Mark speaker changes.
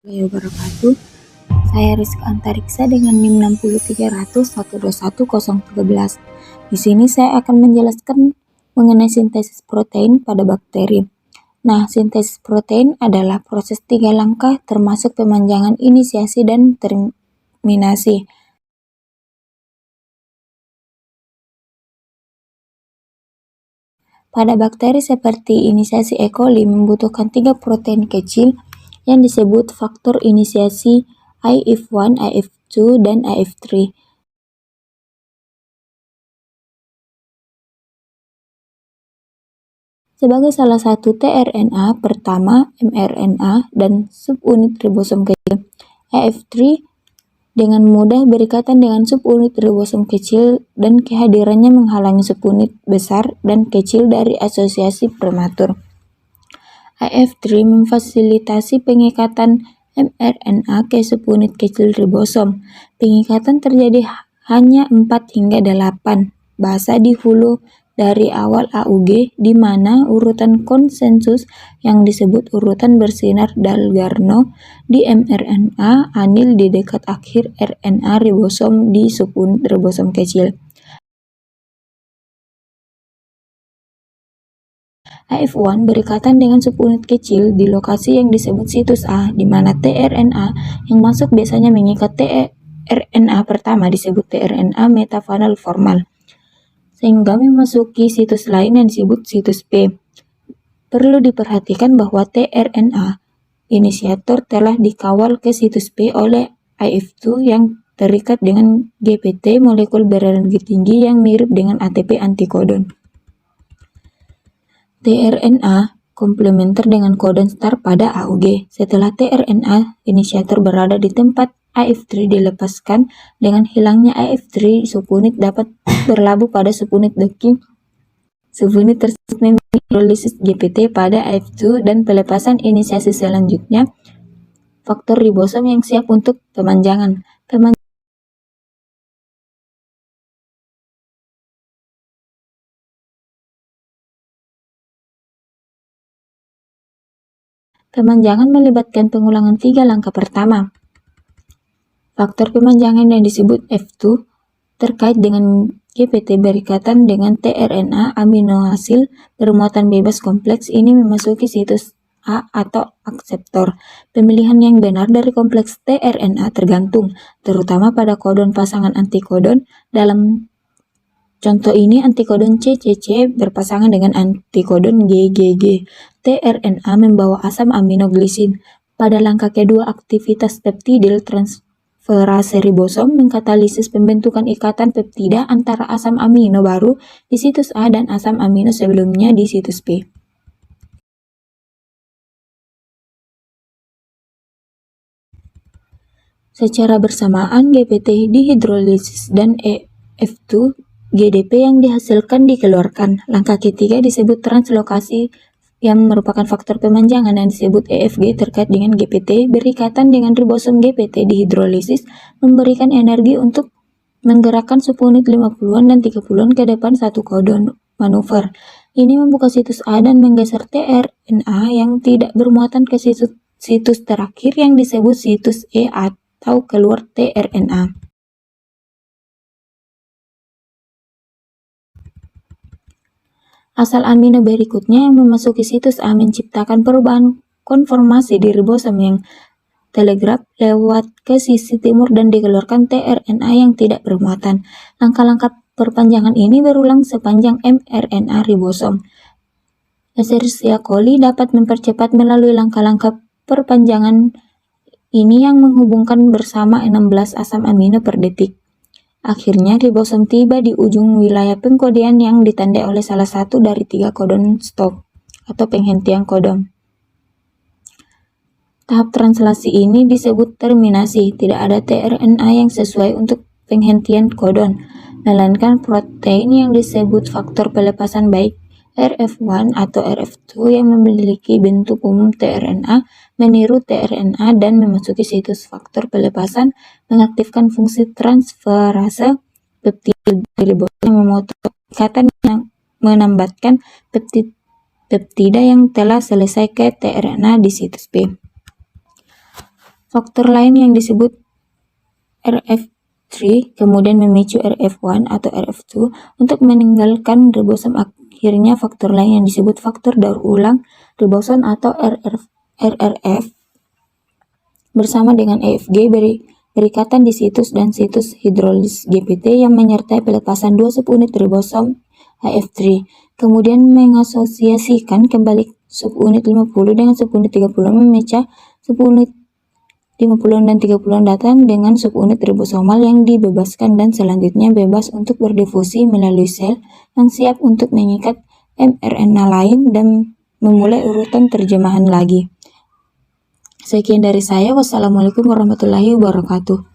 Speaker 1: Warahmatullahi wabarakatuh. Saya Rizka Antariksa dengan NIM 60300121013. Di sini saya akan menjelaskan mengenai sintesis protein pada bakteri. Nah, sintesis protein adalah proses 3 langkah termasuk pemanjangan inisiasi dan terminasi. Pada bakteri seperti inisiasi E. coli membutuhkan 3 protein kecil yang disebut faktor inisiasi IF1, IF2, dan IF3. Sebagai salah satu tRNA pertama mRNA dan subunit ribosom kecil, IF3 dengan mudah berikatan dengan subunit ribosom kecil dan kehadirannya menghalangi subunit besar dan kecil dari asosiasi prematur. IF3 memfasilitasi pengikatan mRNA ke subunit kecil ribosom. Pengikatan terjadi hanya 4 hingga 8 basa di hulu dari awal AUG, di mana urutan konsensus yang disebut urutan bersinar Dalgarno di mRNA anil di dekat akhir RNA ribosom di subunit ribosom kecil. IF1 berikatan dengan subunit kecil di lokasi yang disebut situs A, di mana tRNA yang masuk biasanya mengikat tRNA pertama disebut tRNA metavanal formal, sehingga memasuki situs lain yang disebut situs P. Perlu diperhatikan bahwa tRNA inisiator telah dikawal ke situs P oleh IF2 yang terikat dengan GPT molekul berenergi tinggi yang mirip dengan ATP antikodon. tRNA komplementer dengan kodon star pada AUG. Setelah tRNA inisiator berada di tempat IF3 dilepaskan, dengan hilangnya IF3, subunit dapat berlabuh pada subunit docking. Subunit tersebut memiliki hidrolisis GPT pada IF2 dan pelepasan inisiasi selanjutnya faktor ribosom yang siap untuk pemanjangan. Pemanjangan melibatkan pengulangan 3 langkah pertama. Faktor pemanjangan yang disebut F2 terkait dengan GPT berikatan dengan tRNA aminoasil bermuatan bebas kompleks ini memasuki situs A atau akseptor. Pemilihan yang benar dari kompleks tRNA tergantung terutama pada kodon pasangan antikodon. Dalam contoh ini antikodon CCC berpasangan dengan antikodon GGG. tRNA membawa asam amino glisin. Pada langkah kedua, aktivitas peptidil transferase ribosom mengkatalisis pembentukan ikatan peptida antara asam amino baru di situs A dan asam amino sebelumnya di situs P. Secara bersamaan, GPT dihidrolisis dan EF2 GDP yang dihasilkan dikeluarkan. Langkah ketiga disebut translokasi yang merupakan faktor pemanjangan yang disebut EFG terkait dengan GPT berikatan dengan ribosom GPT dihidrolisis memberikan energi untuk menggerakkan subunit 50-an dan 30-an ke depan satu kodon manuver. Ini membuka situs A dan menggeser tRNA yang tidak bermuatan ke situs terakhir yang disebut situs E atau keluar tRNA. Asal amino berikutnya yang memasuki situs A menciptakan perubahan konformasi di ribosom yang telegraf lewat ke sisi timur dan dikeluarkan tRNA yang tidak bermuatan. Langkah-langkah perpanjangan ini berulang sepanjang mRNA ribosom. Escherichia coli dapat mempercepat melalui langkah-langkah perpanjangan ini yang menghubungkan bersama 16 asam amino per detik. Akhirnya, ribosom tiba di ujung wilayah pengkodean yang ditandai oleh salah satu dari 3 kodon stop atau penghentian kodon. Tahap translasi ini disebut terminasi. Tidak ada tRNA yang sesuai untuk penghentian kodon, melainkan protein yang disebut faktor pelepasan baik RF1 atau RF2 yang memiliki bentuk umum tRNA meniru tRNA dan memasuki situs faktor pelepasan, mengaktifkan fungsi transferase peptida ribosom yang memotong ikatan yang menambatkan peptida yang telah selesai ke tRNA di situs P. Faktor lain yang disebut RF3 kemudian memicu RF1 atau RF2 untuk meninggalkan ribosom. Akhirnya faktor lain yang disebut faktor daur ulang ribosom atau RRF bersama dengan EFG berikatan di situs dan situs hidrolis GPT yang menyertai pelepasan dua subunit ribosom HF3. Kemudian mengasosiasikan kembali subunit 50 dengan subunit 30 memecah subunit 50 dan 30 datang dengan subunit ribosomal yang dibebaskan dan selanjutnya bebas untuk berdifusi melalui sel yang siap untuk mengikat mRNA lain dan memulai urutan terjemahan lagi. Sekian dari saya. Wassalamualaikum warahmatullahi wabarakatuh.